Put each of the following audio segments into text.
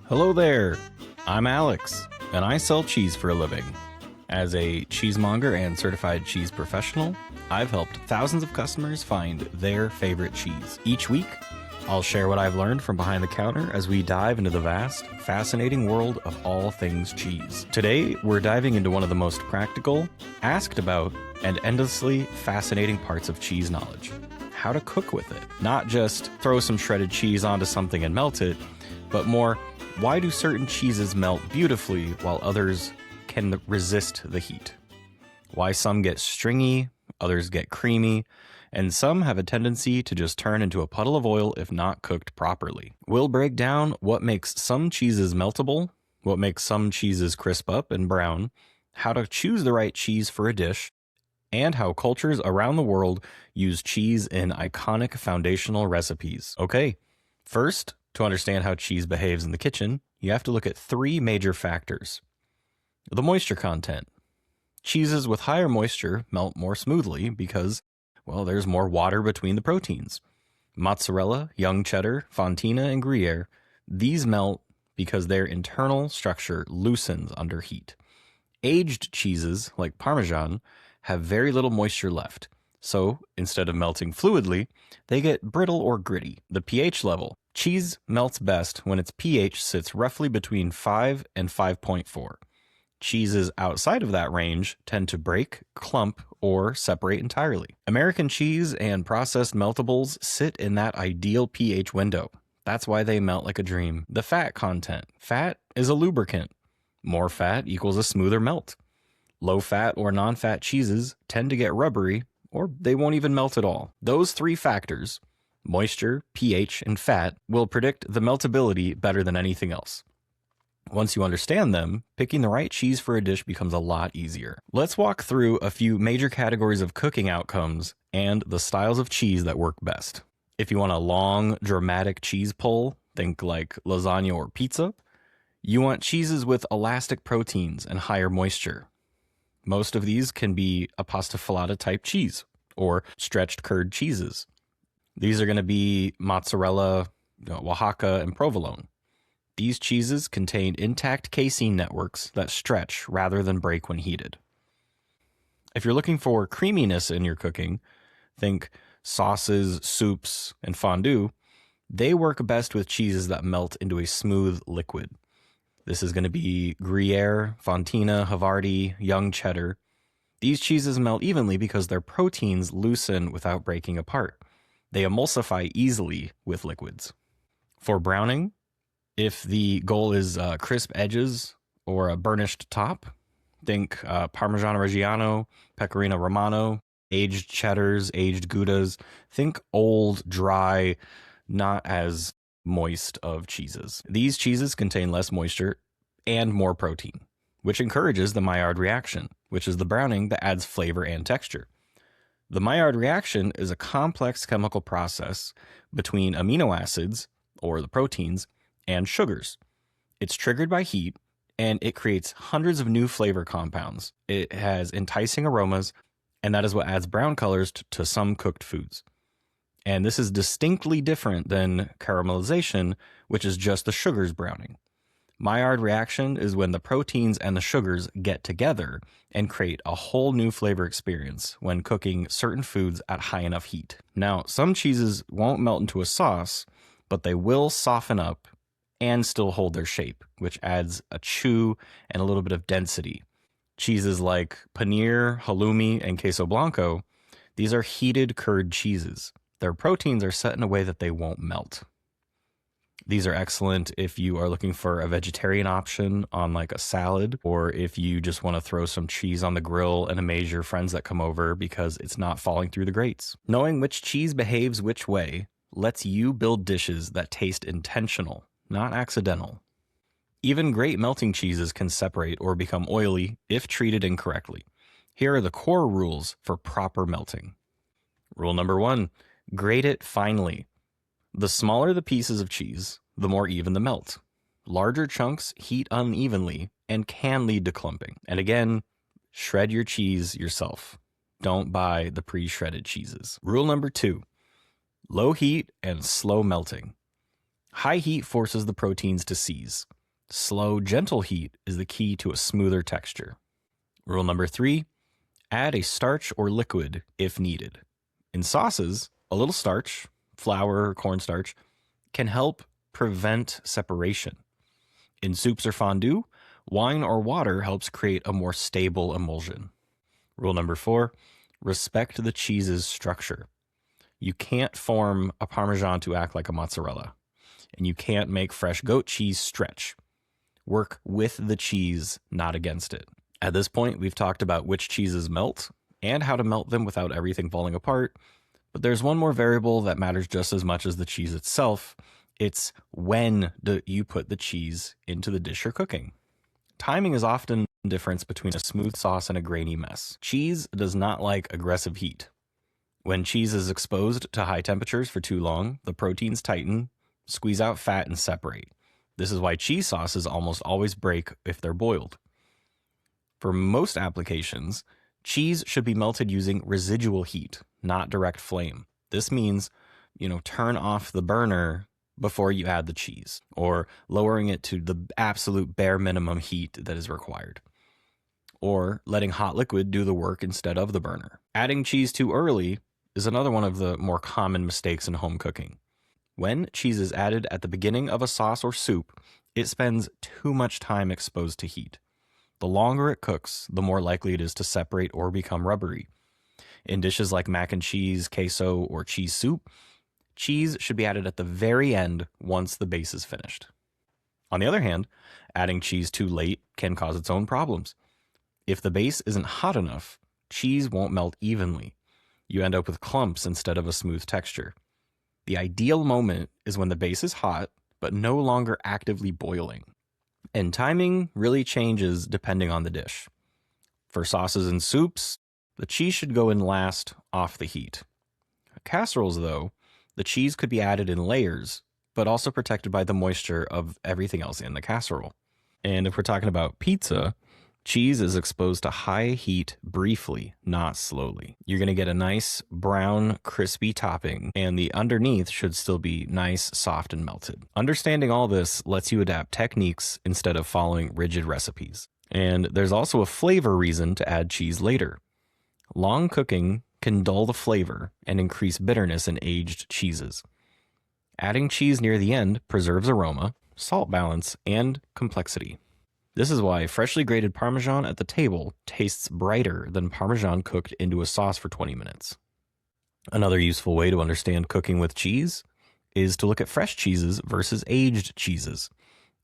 Hello there, I'm Alex, and I sell cheese for a living. As a cheesemonger and certified cheese professional, I've helped thousands of customers find their favorite cheese. Each week, I'll share what I've learned from behind the counter as we dive into the vast, fascinating world of all things cheese. Today, we're diving into one of the most practical, asked about, and endlessly fascinating parts of cheese knowledge: how to cook with it. Not just throw some shredded cheese onto something and melt it, but more, why do certain cheeses melt beautifully while others can resist the heat? Why some get stringy, others get creamy, and some have a tendency to just turn into a puddle of oil if not cooked properly. We'll break down what makes some cheeses meltable, what makes some cheeses crisp up and brown, how to choose the right cheese for a dish, and how cultures around the world use cheese in iconic foundational recipes. Okay, first, to understand how cheese behaves in the kitchen, you have to look at three major factors. The moisture content. Cheeses with higher moisture melt more smoothly because, well, there's more water between the proteins. Mozzarella, young cheddar, fontina, and Gruyere, these melt because their internal structure loosens under heat. Aged cheeses, like Parmesan, have very little moisture left, so instead of melting fluidly, they get brittle or gritty. The pH level. Cheese melts best when its pH sits roughly between 5 and 5.4. Cheeses outside of that range tend to break, clump, or separate entirely. American cheese and processed meltables sit in that ideal pH window. That's why they melt like a dream. The fat content. Fat is a lubricant. More fat equals a smoother melt. Low-fat or non-fat cheeses tend to get rubbery, or they won't even melt at all. Those three factors, moisture, pH, and fat, will predict the meltability better than anything else. Once you understand them, picking the right cheese for a dish becomes a lot easier. Let's walk through a few major categories of cooking outcomes and the styles of cheese that work best. If you want a long, dramatic cheese pull, think like lasagna or pizza. You want cheeses with elastic proteins and higher moisture. Most of these can be a pasta filata type cheese or stretched curd cheeses. These are going to be mozzarella, Oaxaca, and provolone. These cheeses contain intact casein networks that stretch rather than break when heated. If you're looking for creaminess in your cooking, think sauces, soups, and fondue. They work best with cheeses that melt into a smooth liquid. This is going to be Gruyere, Fontina, Havarti, young cheddar. These cheeses melt evenly because their proteins loosen without breaking apart. They emulsify easily with liquids. For browning, if the goal is crisp edges or a burnished top, think Parmigiano Reggiano, Pecorino Romano, aged cheddars, aged Goudas. Think old, dry, not as moist of cheeses. These cheeses contain less moisture and more protein, which encourages the Maillard reaction, which is the browning that adds flavor and texture. The Maillard reaction is a complex chemical process between amino acids, or the proteins, and sugars. It's triggered by heat, and it creates hundreds of new flavor compounds. It has enticing aromas, and that is what adds brown colors to some cooked foods. And this is distinctly different than caramelization, which is just the sugars browning. Maillard reaction is when the proteins and the sugars get together and create a whole new flavor experience when cooking certain foods at high enough heat. Now, some cheeses won't melt into a sauce, but they will soften up and still hold their shape, which adds a chew and a little bit of density. Cheeses like paneer, halloumi, and queso blanco, these are heated curd cheeses. Their proteins are set in a way that they won't melt. These are excellent if you are looking for a vegetarian option on like a salad, or if you just want to throw some cheese on the grill and amaze your friends that come over because it's not falling through the grates. Knowing which cheese behaves which way lets you build dishes that taste intentional, not accidental. Even great melting cheeses can separate or become oily if treated incorrectly. Here are the core rules for proper melting. Rule number 1, grate it finely. The smaller the pieces of cheese, the more even the melt. Larger chunks heat unevenly and can lead to clumping. And again, shred your cheese yourself. Don't buy the pre-shredded cheeses. Rule number 2, low heat and slow melting. High heat forces the proteins to seize. Slow, gentle heat is the key to a smoother texture. Rule number 3, add a starch or liquid if needed. In sauces, a little starch, flour or cornstarch, can help prevent separation. In soups or fondue, wine or water helps create a more stable emulsion. Rule number 4, respect the cheese's structure. You can't form a Parmesan to act like a mozzarella, and you can't make fresh goat cheese stretch. Work with the cheese, not against it. At this point, we've talked about which cheeses melt and how to melt them without everything falling apart, but there's one more variable that matters just as much as the cheese itself. It's when do you put the cheese into the dish you're cooking. Timing is often the difference between a smooth sauce and a grainy mess. Cheese does not like aggressive heat. When cheese is exposed to high temperatures for too long, the proteins tighten, squeeze out fat, and separate. This is why cheese sauces almost always break if they're boiled. For most applications, cheese should be melted using residual heat, not direct flame. This means, turn off the burner before you add the cheese, or lowering it to the absolute bare minimum heat that is required, or letting hot liquid do the work instead of the burner. Adding cheese too early is another one of the more common mistakes in home cooking. When cheese is added at the beginning of a sauce or soup, it spends too much time exposed to heat. The longer it cooks, the more likely it is to separate or become rubbery. In dishes like mac and cheese, queso, or cheese soup, cheese should be added at the very end once the base is finished. On the other hand, adding cheese too late can cause its own problems. If the base isn't hot enough, cheese won't melt evenly. You end up with clumps instead of a smooth texture. The ideal moment is when the base is hot, but no longer actively boiling. And timing really changes depending on the dish. For sauces and soups, the cheese should go in last off the heat. Casseroles, though, the cheese could be added in layers, but also protected by the moisture of everything else in the casserole. And if we're talking about pizza, cheese is exposed to high heat briefly, not slowly. You're going to get a nice brown, crispy topping, and the underneath should still be nice, soft, and melted. Understanding all this lets you adapt techniques instead of following rigid recipes. And there's also a flavor reason to add cheese later. Long cooking can dull the flavor and increase bitterness in aged cheeses. Adding cheese near the end preserves aroma, salt balance, and complexity. This is why freshly grated Parmesan at the table tastes brighter than Parmesan cooked into a sauce for 20 minutes. Another useful way to understand cooking with cheese is to look at fresh cheeses versus aged cheeses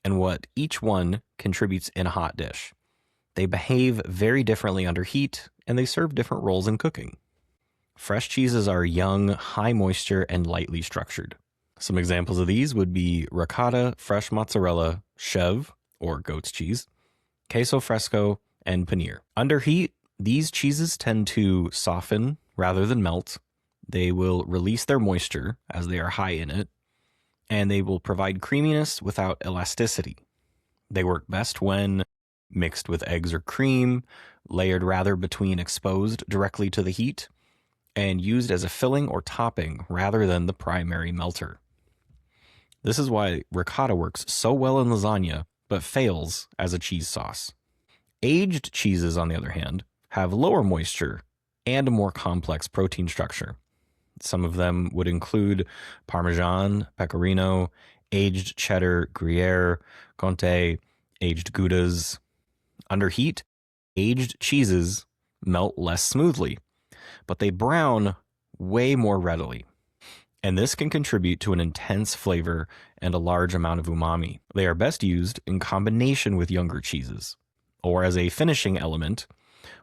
and what each one contributes in a hot dish. They behave very differently under heat, and they serve different roles in cooking. Fresh cheeses are young, high moisture, and lightly structured. Some examples of these would be ricotta, fresh mozzarella, chèvre, or goat's cheese, queso fresco, and paneer. Under heat, these cheeses tend to soften rather than melt. They will release their moisture as they are high in it, and they will provide creaminess without elasticity. They work best when mixed with eggs or cream, layered rather between exposed directly to the heat, and used as a filling or topping rather than the primary melter. This is why ricotta works so well in lasagna, but fails as a cheese sauce. Aged cheeses, on the other hand, have lower moisture and a more complex protein structure. Some of them would include Parmesan, Pecorino, aged cheddar, Gruyere, Comté, aged Goudas. Under heat, aged cheeses melt less smoothly, but they brown way more readily. And this can contribute to an intense flavor and a large amount of umami. They are best used in combination with younger cheeses, or as a finishing element,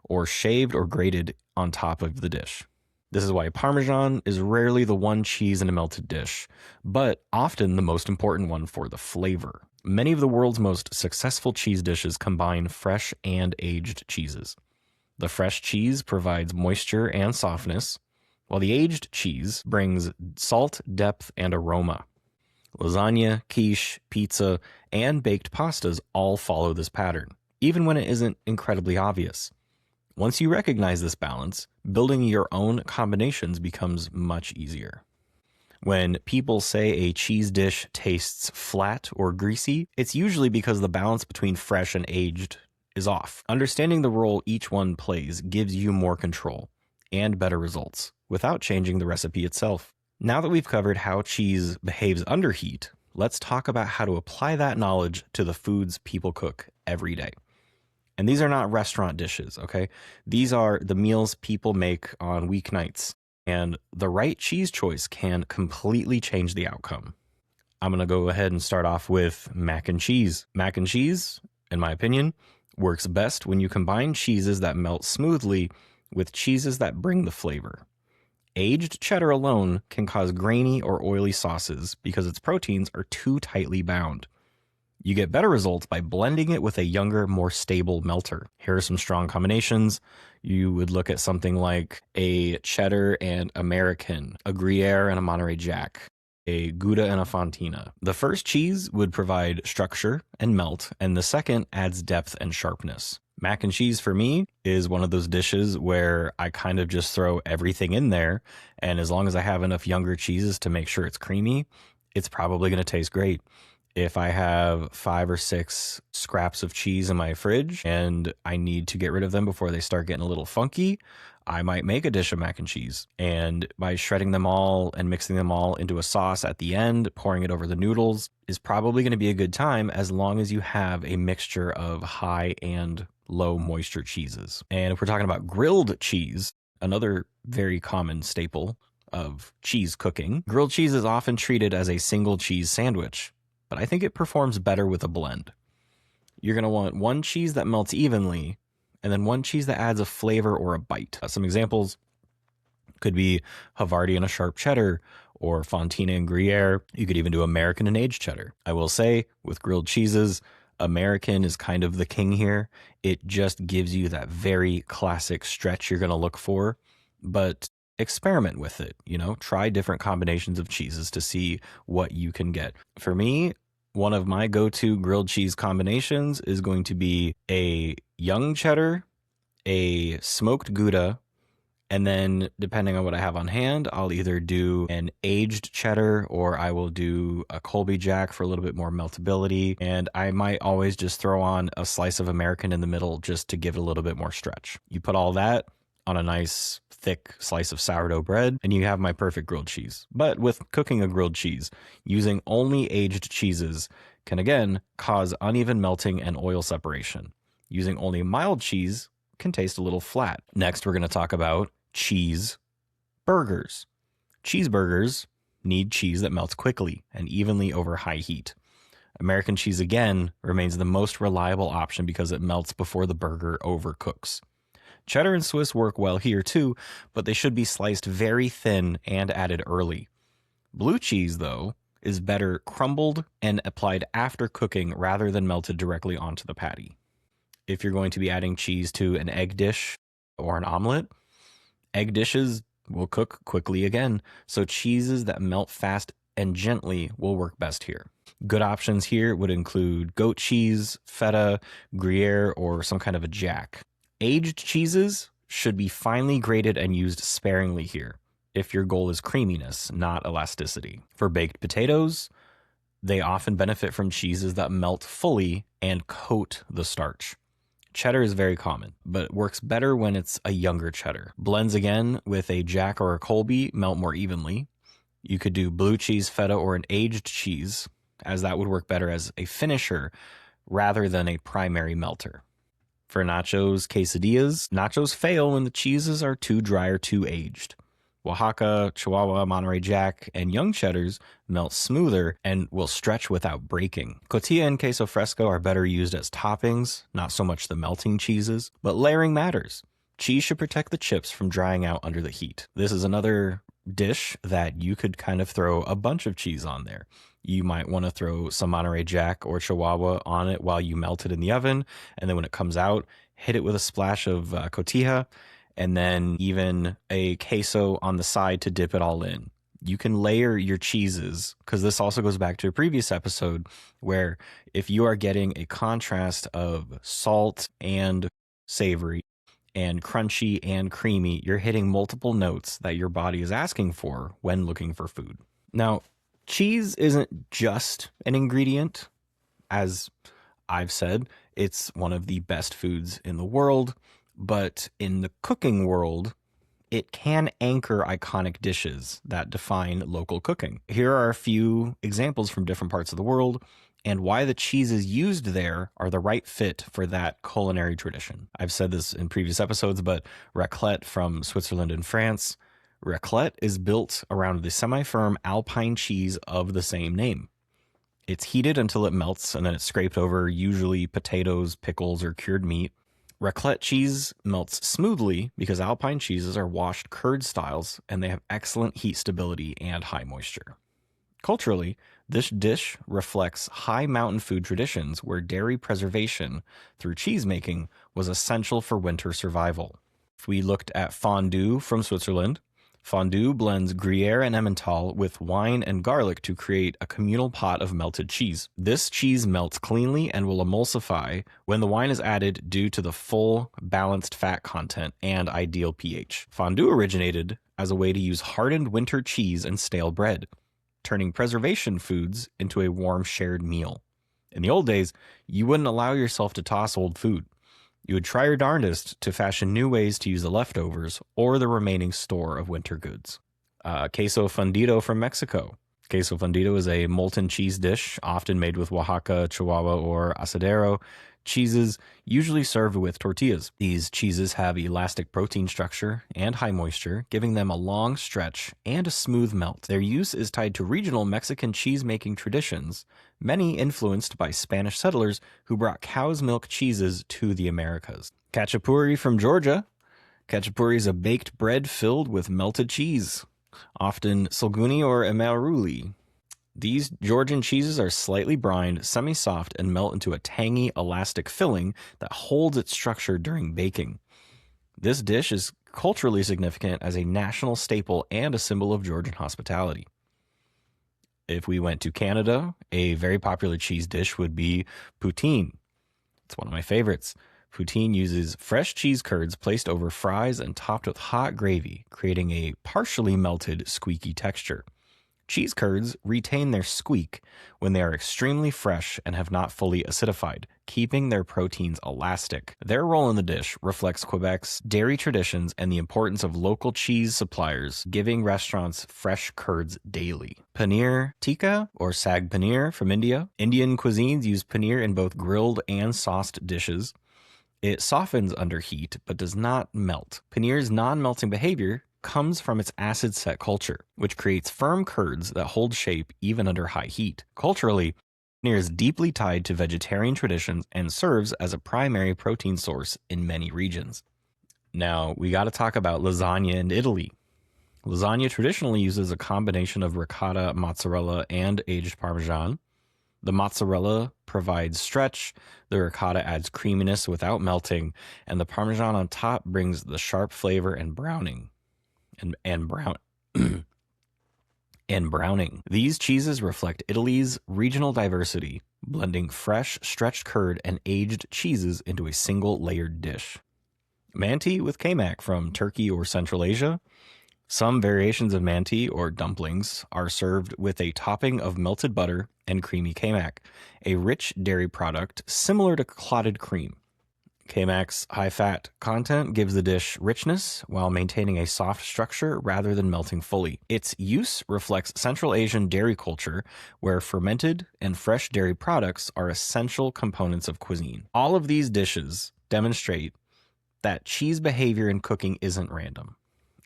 or shaved or grated on top of the dish. This is why Parmesan is rarely the one cheese in a melted dish, but often the most important one for the flavor. Many of the world's most successful cheese dishes combine fresh and aged cheeses. The fresh cheese provides moisture and softness, while the aged cheese brings salt, depth, and aroma. Lasagna, quiche, pizza, and baked pastas all follow this pattern, even when it isn't incredibly obvious. Once you recognize this balance, building your own combinations becomes much easier. When people say a cheese dish tastes flat or greasy, it's usually because the balance between fresh and aged is off. Understanding the role each one plays gives you more control and better results without changing the recipe itself. Now that we've covered how cheese behaves under heat, let's talk about how to apply that knowledge to the foods people cook every day. And these are not restaurant dishes, okay? These are the meals people make on weeknights. And the right cheese choice can completely change the outcome. I'm going to go ahead and start off with mac and cheese. Mac and cheese, in my opinion, works best when you combine cheeses that melt smoothly with cheeses that bring the flavor. Aged cheddar alone can cause grainy or oily sauces because its proteins are too tightly bound. You get better results by blending it with a younger, more stable melter. Here are some strong combinations. You would look at something like a cheddar and American, a Gruyere and a Monterey Jack, a Gouda and a Fontina. The first cheese would provide structure and melt, and the second adds depth and sharpness. Mac and cheese for me is one of those dishes where I kind of just throw everything in there, and as long as I have enough younger cheeses to make sure it's creamy, it's probably going to taste great. If I have 5 or 6 scraps of cheese in my fridge and I need to get rid of them before they start getting a little funky, I might make a dish of mac and cheese. And by shredding them all and mixing them all into a sauce at the end, pouring it over the noodles is probably going to be a good time as long as you have a mixture of high and low moisture cheeses. And if we're talking about grilled cheese, another very common staple of cheese cooking, grilled cheese is often treated as a single cheese sandwich, but I think it performs better with a blend. You're going to want one cheese that melts evenly, and then one cheese that adds a flavor or a bite. Some examples could be Havarti and a sharp cheddar, or Fontina and Gruyere. You could even do American and aged cheddar. I will say, with grilled cheeses, American is kind of the king here. It just gives you that very classic stretch you're going to look for, but experiment with it. Try different combinations of cheeses to see what you can get. For me, one of my go-to grilled cheese combinations is going to be a young cheddar, a smoked Gouda, and then depending on what I have on hand, I'll either do an aged cheddar or I will do a Colby Jack for a little bit more meltability. And I might always just throw on a slice of American in the middle just to give it a little bit more stretch. You put all that on a nice thick slice of sourdough bread, and you have my perfect grilled cheese. But with cooking a grilled cheese, using only aged cheeses can again cause uneven melting and oil separation. Using only mild cheese can taste a little flat. Next, we're going to talk about cheese burgers. Cheeseburgers need cheese that melts quickly and evenly over high heat. American cheese, again, remains the most reliable option because it melts before the burger overcooks. Cheddar and Swiss work well here too, but they should be sliced very thin and added early. Blue cheese, though, is better crumbled and applied after cooking rather than melted directly onto the patty. If you're going to be adding cheese to an egg dish or an omelet, egg dishes will cook quickly again, so cheeses that melt fast and gently will work best here. Good options here would include goat cheese, feta, Gruyere, or some kind of a jack. Aged cheeses should be finely grated and used sparingly here if your goal is creaminess, not elasticity. For baked potatoes, they often benefit from cheeses that melt fully and coat the starch. Cheddar is very common, but works better when it's a younger cheddar. Blends again with a Jack or a Colby melt more evenly. You could do blue cheese, feta, or an aged cheese, as that would work better as a finisher rather than a primary melter. For nachos, quesadillas, nachos fail when the cheeses are too dry or too aged. Oaxaca, Chihuahua, Monterey Jack, and young cheddars melt smoother and will stretch without breaking. Cotija and queso fresco are better used as toppings, not so much the melting cheeses, but layering matters. Cheese should protect the chips from drying out under the heat. This is another dish that you could kind of throw a bunch of cheese on there. You might want to throw some Monterey Jack or Chihuahua on it while you melt it in the oven, and then when it comes out, hit it with a splash of cotija, and then even a queso on the side to dip it all in. You can layer your cheeses, because this also goes back to a previous episode where if you are getting a contrast of salt and savory and crunchy and creamy, you're hitting multiple notes that your body is asking for when looking for food. Now, cheese isn't just an ingredient. As I've said, it's one of the best foods in the world, but in the cooking world, it can anchor iconic dishes that define local cooking. Here are a few examples from different parts of the world and why the cheeses used there are the right fit for that culinary tradition. I've said this in previous episodes, but raclette from Switzerland and France. Raclette is built around the semi-firm Alpine cheese of the same name. It's heated until it melts, and then it's scraped over usually potatoes, pickles, or cured meat. Raclette cheese melts smoothly because Alpine cheeses are washed curd styles, and they have excellent heat stability and high moisture. Culturally, this dish reflects high mountain food traditions where dairy preservation through cheese making was essential for winter survival. If we looked at fondue from Switzerland, fondue blends Gruyere and Emmental with wine and garlic to create a communal pot of melted cheese. This cheese melts cleanly and will emulsify when the wine is added due to the full, balanced fat content and ideal pH. Fondue originated as a way to use hardened winter cheese and stale bread, turning preservation foods into a warm shared meal. In the old days, you wouldn't allow yourself to toss old food. You would try your darndest to fashion new ways to use the leftovers or the remaining store of winter goods. Queso fundido from Mexico. Queso fundido is a molten cheese dish, often made with Oaxaca, Chihuahua, or Asadero cheeses, usually served with tortillas. These cheeses have elastic protein structure and high moisture, giving them a long stretch and a smooth melt. Their use is tied to regional Mexican cheese-making traditions, many influenced by Spanish settlers who brought cow's milk cheeses to the Americas. Khachapuri from Georgia. Khachapuri is a baked bread filled with melted cheese, often sulguni or emaruli. These Georgian cheeses are slightly brined, semi-soft, and melt into a tangy, elastic filling that holds its structure during baking. This dish is culturally significant as a national staple and a symbol of Georgian hospitality. If we went to Canada, a very popular cheese dish would be poutine. It's one of my favorites. Poutine uses fresh cheese curds placed over fries and topped with hot gravy, creating a partially melted, squeaky texture. Cheese curds retain their squeak when they are extremely fresh and have not fully acidified, keeping their proteins elastic. Their role in the dish reflects Quebec's dairy traditions and the importance of local cheese suppliers, giving restaurants fresh curds daily. Paneer tikka, or sag paneer from India. Indian cuisines use paneer in both grilled and sauced dishes. It softens under heat, but does not melt. Paneer's non-melting behavior comes from its acid-set culture, which creates firm curds that hold shape even under high heat. Culturally, paneer is deeply tied to vegetarian traditions and serves as a primary protein source in many regions. Now, we got to talk about lasagna in Italy. Lasagna traditionally uses a combination of ricotta, mozzarella, and aged Parmesan. The mozzarella provides stretch, the ricotta adds creaminess without melting, and the Parmesan on top brings the sharp flavor and browning. And browning. These cheeses reflect Italy's regional diversity, blending fresh, stretched curd and aged cheeses into a single layered dish. Manti with kaymak from Turkey or Central Asia. Some variations of manti, or dumplings, are served with a topping of melted butter and creamy kaymak, a rich dairy product similar to clotted cream. Kaymak's high-fat content gives the dish richness while maintaining a soft structure rather than melting fully. Its use reflects Central Asian dairy culture, where fermented and fresh dairy products are essential components of cuisine. All of these dishes demonstrate that cheese behavior in cooking isn't random.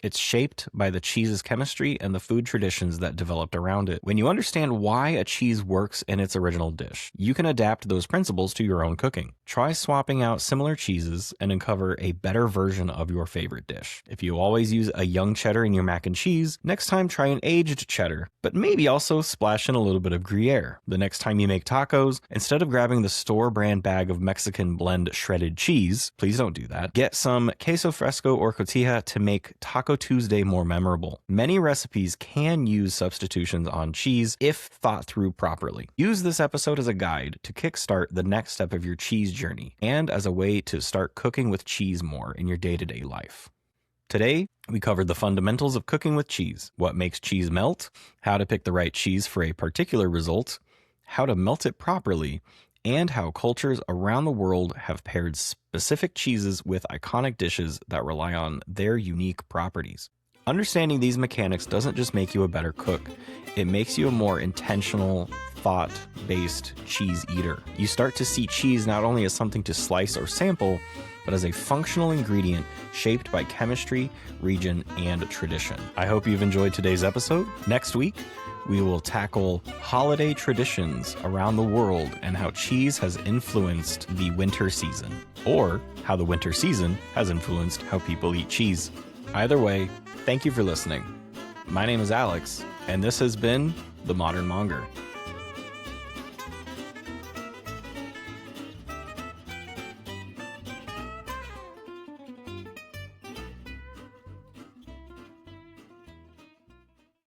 It's shaped by the cheese's chemistry and the food traditions that developed around it. When you understand why a cheese works in its original dish, you can adapt those principles to your own cooking. Try swapping out similar cheeses and uncover a better version of your favorite dish. If you always use a young cheddar in your mac and cheese, next time try an aged cheddar, but maybe also splash in a little bit of Gruyere. The next time you make tacos, instead of grabbing the store brand bag of Mexican blend shredded cheese, please don't do that. Get some queso fresco or cotija to make Taco Tuesday more memorable. Many recipes can use substitutions on cheese if thought through properly. Use this episode as a guide to kickstart the next step of your cheese journey and as a way to start cooking with cheese more in your day-to-day life. Today, we covered the fundamentals of cooking with cheese, what makes cheese melt, how to pick the right cheese for a particular result, how to melt it properly, and how cultures around the world have paired specific cheeses with iconic dishes that rely on their unique properties. Understanding these mechanics doesn't just make you a better cook, it makes you a more intentional, thought-based cheese eater. You start to see cheese not only as something to slice or sample, but as a functional ingredient shaped by chemistry, region, and tradition. I hope you've enjoyed today's episode. Next week, we will tackle holiday traditions around the world and how cheese has influenced the winter season, or how the winter season has influenced how people eat cheese. Either way, thank you for listening. My name is Alex, and this has been The Modern Monger.